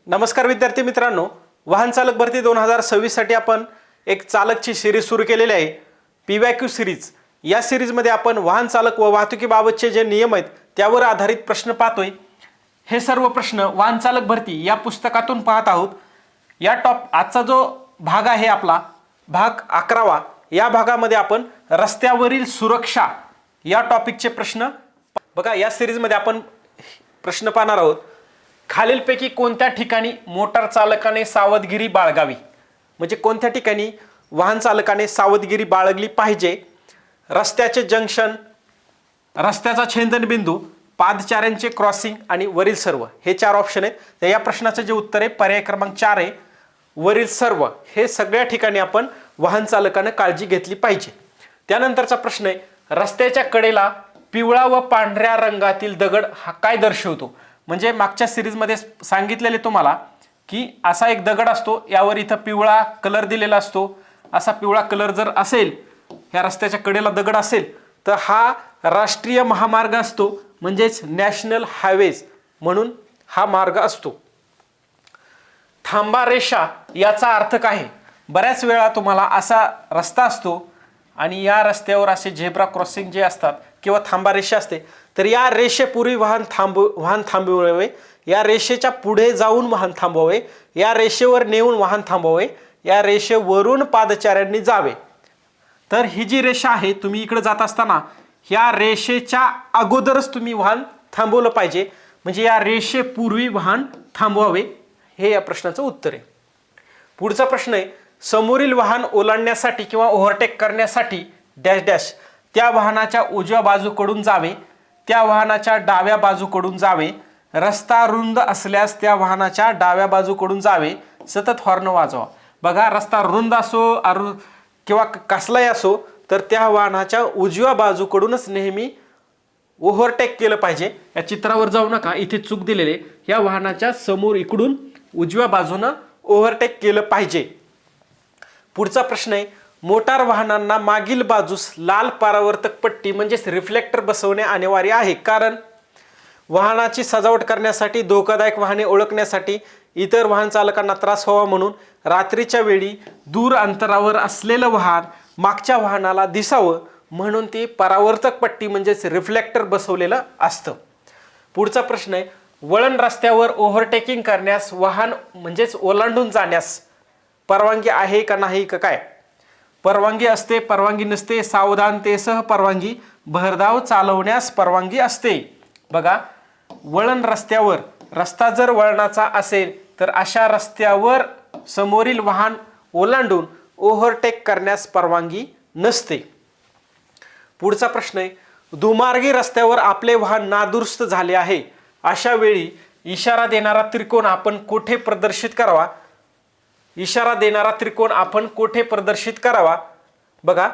नमस्कार विद्यार्थी मित्रांनो, वाहन चालक भरती 2026 साठी आपण एक चालकची सिरीज सुरू केलेली आहे, पीवायक्यू सिरीज। या सिरीजमध्ये आपण वाहन चालक व वाहतुकीबाबतचे जे नियम आहेत त्यावर आधारित प्रश्न पाहतोय। हे सर्व प्रश्न वाहन चालक भरती या पुस्तकातून पाहत आहोत। या आजचा जो भाग आहे आपला भाग 11वा, या भागामध्ये आपण रस्त्यावरील सुरक्षा या टॉपिकचे प्रश्न बघा। या सिरीजमध्ये आपण प्रश्न पाहणार आहोत। खालीलपैकी कोणत्या ठिकाणी मोटार चालकाने सावधगिरी बाळगावी, म्हणजे कोणत्या ठिकाणी वाहन चालकाने सावधगिरी बाळगली पाहिजे? रस्त्याचे जंक्शन, रस्त्याचा छेदनबिंदू, पादचाऱ्यांचे क्रॉसिंग आणि वरील सर्व, हे चार ऑप्शन आहेत। तर या प्रश्नाचं जे उत्तर आहे पर्याय क्रमांक 4 आहे, वरील सर्व। हे सगळ्या ठिकाणी आपण वाहन चालकाने काळजी घेतली पाहिजे। त्यानंतरचा प्रश्न आहे, रस्त्याच्या कडेला पिवळा व पांढऱ्या रंगातील दगड हा काय दर्शवतो? म्हणजे मागच्या सिरीजमध्ये सांगितलेले तुम्हाला की असा एक दगड असतो, यावर इथं पिवळा कलर दिलेला असतो। असा पिवळा कलर जर असेल, ह्या रस्त्याच्या कडेला दगड असेल, तर हा राष्ट्रीय महामार्ग असतो, म्हणजेच नॅशनल हायवेज म्हणून हा मार्ग असतो। थांबा रेषा याचा अर्थ काय? बऱ्याच वेळा तुम्हाला असा रस्ता असतो आणि या रस्त्यावर असे झेब्रा क्रॉसिंग जे असतात किंवा थांबा रेषा असते, तर या रेषेपूर्वी वाहन थांबवावे, या रेषेच्या पुढे जाऊन वाहन थांबवावे, या रेषेवर नेऊन वाहन थांबवावे, या रेषेवरून पादचाऱ्यांनी जावे। तर ही जी रेषा आहे, तुम्ही इकडे जात असताना या रेषेच्या अगोदरच तुम्ही वाहन थांबवलं पाहिजे, म्हणजे या रेषेपूर्वी वाहन थांबवावे। हे या प्रश्नाचं उत्तर आहे। पुढचा प्रश्न आहे, समोरील वाहन ओलांडण्यासाठी किंवा ओव्हरटेक करण्यासाठी डॅश डॅश त्या वाहनाच्या उजव्या बाजूकडून जावे, त्या वाहनाच्या डाव्या बाजूकडून जावे, रस्ता रुंद असल्यास त्या वाहनाच्या डाव्या बाजूकडून जावे, सतत हॉर्न वाजवा। बघा, रस्ता रुंद असो किंवा कसलाही असो, तर त्या वाहनाच्या उजव्या बाजूकडूनच नेहमी ओव्हरटेक केलं पाहिजे। या चित्रावर जाऊ नका, इथे चूक दिलेले, या वाहनाच्या समोर इकडून उजव्या बाजूनं ओव्हरटेक केलं पाहिजे। पुढचा प्रश्न आहे, मोटार वाहनांना मागील बाजूस लाल परावर्तक पट्टी म्हणजेच रिफ्लेक्टर बसवणे अनिवार्य आहे, कारण वाहनाची सजावट करण्यासाठी, धोकादायक वाहने ओळखण्यासाठी, इतर वाहन चालकांना त्रास व्हावा म्हणून रात्रीच्या वेळी दूर अंतरावर असलेलं वाहन मागच्या वाहनाला दिसावं म्हणून ती परावर्तक पट्टी म्हणजेच रिफ्लेक्टर बसवलेलं असतं। पुढचा प्रश्न आहे, वळण रस्त्यावर ओव्हरटेकिंग करण्यास, वाहन म्हणजेच ओलांडून जाण्यास परवानगी आहे का नाही का काय? परवानगी असते, परवानगी नसते, सावधानतेसह परवानगी, भरधाव चालवण्यास परवानगी असते। बघा, वळण रस्त्यावर, रस्ता जर वळणाचा असेल तर अशा रस्त्यावर समोरील वाहन ओलांडून ओव्हरटेक करण्यास परवानगी नसते। पुढचा प्रश्न आहे, दुमार्गी रस्त्यावर आपले वाहन नादुरुस्त झाले आहे, अशा वेळी इशारा देणारा त्रिकोण आपण कोठे प्रदर्शित करावा? इशारा देणारा त्रिकोण आपण कोठे प्रदर्शित करावा? बघा,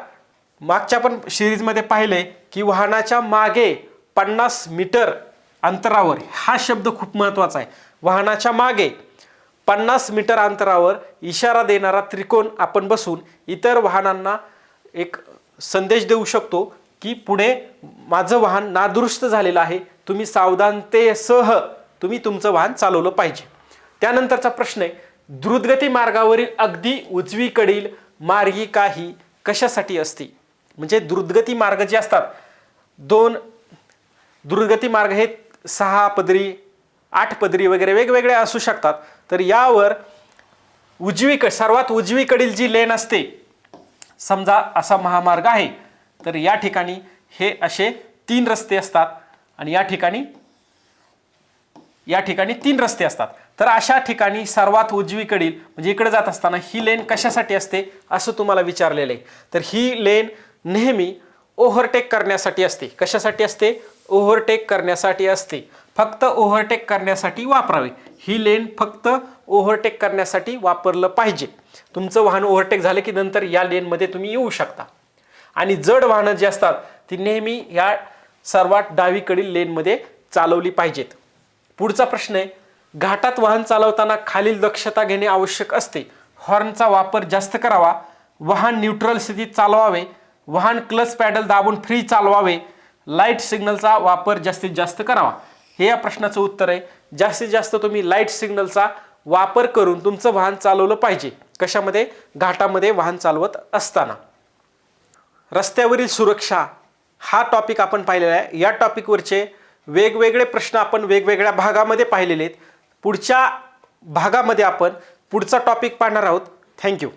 मागच्या पण सिरीजमध्ये पाहिले की वाहनाच्या मागे 50 मीटर अंतरावर, हा शब्द खूप महत्त्वाचा आहे, वाहनाच्या मागे 50 मीटर अंतरावर इशारा देणारा त्रिकोण आपण बसून इतर वाहनांना एक संदेश देऊ शकतो की पुढे माझं वाहन नादुरुस्त झालेलं आहे, तुम्ही सावधानतेसह तुम्ही तुमचं वाहन चालवलं पाहिजे। त्यानंतरचा प्रश्न आहे, द्रुतगती मार्गावरील अगदी उजवीकडील मार्गिका ही कशासाठी असते? म्हणजे द्रुतगती मार्ग जे असतात, 2 द्रुतगती मार्ग हे 6 पदरी, 8 पदरी वगैरे वेगवेगळे असू शकतात। तर यावर सर्वात उजवीकडील जी लेन असते, समजा असा महामार्ग आहे, तर या ठिकाणी हे असे 3 रस्ते असतात आणि या ठिकाणी 3 रस्ते असतात। तर अशा ठिकाणी सर्वात उजवीकडील, म्हणजे इकडे जात असताना ही लेन कशासाठी असते असं तुम्हाला विचारलेलं आहे। तर ही लेन नेहमी ओव्हरटेक करण्यासाठी असते। कशासाठी असते? ओव्हरटेक करण्यासाठी असते। फक्त ओव्हरटेक करण्यासाठी वापरावे, ही लेन फक्त ओव्हरटेक करण्यासाठी वापरलं पाहिजे। तुमचं वाहन ओव्हरटेक झालं की नंतर या लेनमध्ये तुम्ही येऊ शकता। आणि जड वाहनं जी असतात ती नेहमी या सर्वात डावीकडील लेनमध्ये चालवली पाहिजेत। पुढचा प्रश्न आहे, घाटात वाहन चालवताना खालील दक्षता घेणे आवश्यक असते? हॉर्नचा वापर जास्त करावा, वाहन न्यूट्रल स्थितीत चालवावे, वाहन क्लच पॅडल दाबून फ्री चालवावे, लाईट सिग्नलचा वापर जास्तीत जास्त करावा। हे या प्रश्नाचं उत्तर आहे। जास्तीत जास्त तुम्ही लाईट सिग्नलचा वापर करून तुमचं वाहन चालवलं पाहिजे. कशामध्ये? घाटामध्ये वाहन चालवत असताना. रस्त्यावरील सुरक्षा हा टॉपिक आपण पाहिलेला आहे. या टॉपिकवरचे वेगवेगळे प्रश्न आपण वेगवेगळ्या भागामध्ये पाहिलेले आहेत. पुढच्या भागामध्ये आपण पुढचा टॉपिक पाहणार आहोत. थँक्यू.